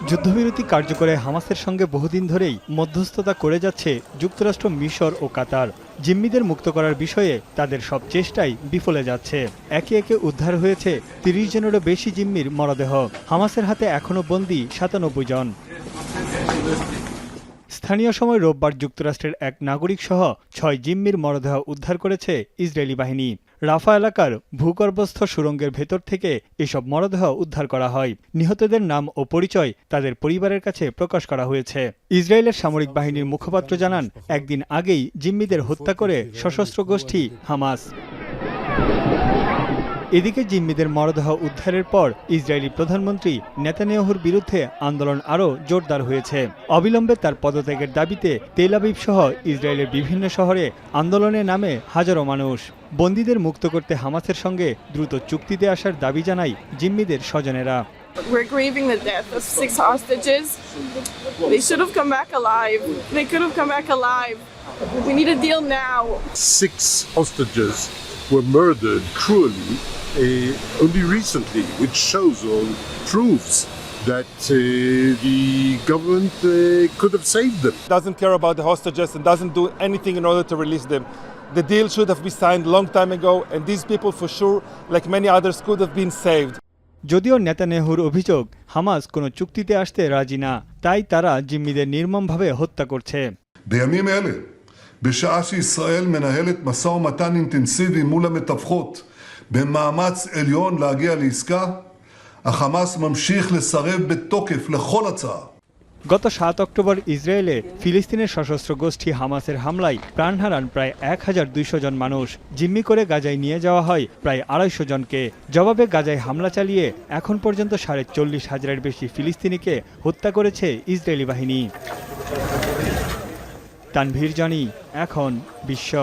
যুদ্ধবিরতি কার্যকরে হামাসের সঙ্গে বহুদিন ধরেই মধ্যস্থতা করে যাচ্ছে যুক্তরাষ্ট্র, মিশর ও কাতার। জিম্মিদের মুক্ত করার বিষয়ে তাদের সব চেষ্টাই বিফলে যাচ্ছে। একে একে উদ্ধার হয়েছে ৩০ জনেরও বেশি জিম্মির মরদেহ। হামাসের হাতে এখনও বন্দী ৯৭ জন। স্থানীয় সময় রোববার যুক্তরাষ্ট্রের এক নাগরিক সহ ৬ জিম্মির মরদেহ উদ্ধার করেছে ইসরায়েলি বাহিনী। রাফা এলাকার ভূগর্ভস্থ সুড়ঙ্গের ভেতর থেকে এসব মরদেহ উদ্ধার করা হয়। নিহতদের নাম ও পরিচয় তাদের পরিবারের কাছে প্রকাশ করা হয়েছে। ইসরায়েলের সামরিক বাহিনীর মুখপাত্র জানান, একদিন আগেই জিম্মিদের হত্যা করে সশস্ত্র গোষ্ঠী হামাস। এদিকে জিম্মিদের মরদেহ উদ্ধারের পর ইসরায়েলি প্রধানমন্ত্রী নেতানিয়াহুর বিরুদ্ধে আন্দোলন আরও জোরদার হয়েছে। অবিলম্বে তার পদত্যাগের দাবিতে তেল আবিব সহ ইসরায়েলের বিভিন্ন শহরে আন্দোলনে নামে হাজারো মানুষ। বন্দীদের মুক্ত করতে হামাসের সঙ্গে দ্রুত চুক্তিতে আসার দাবি জানায় জিম্মিদের স্বজনেরা। We're grieving the death of 6 hostages. They should have come back alive. They could have come back alive. We need a deal now. 6 hostages were murdered cruelly only recently, which shows or proves that the government could have saved them. Doesn't care about the hostages and doesn't do anything in order to release them. The deal should have been signed long time ago, and these people for sure, like many others, could have been saved. যদিও নেতানিয়াহুর অভিযোগ, Hamas কোনো চুক্তিতে আসতে রাজি না, তাই তারা জিম্মিদের নির্মমভাবে হত্যা করছে। בימים אלה, בשעה שישראל מנהלת משא ומתן אינטנסיבי מול המתווכות במאמץ עליון להגיע לעסקה, החמאס ממשיך לסרב בתוקף לכל הצעה. গত ৭ অক্টোবর ইসরায়েলে ফিলিস্তিনের সশস্ত্র গোষ্ঠী হামাসের হামলায় প্রাণ হারান প্রায় ১,২০০ জন মানুষ। জিম্মি করে গাজায় নিয়ে যাওয়া হয় প্রায় ২৫০ জনকে। জবাবে গাজায় হামলা চালিয়ে এখন পর্যন্ত ৪৫,০০০-এর বেশি ফিলিস্তিনিকে হত্যা করেছে ইসরায়েলি বাহিনী। তানভীর জানি, এখন বিশ্ব।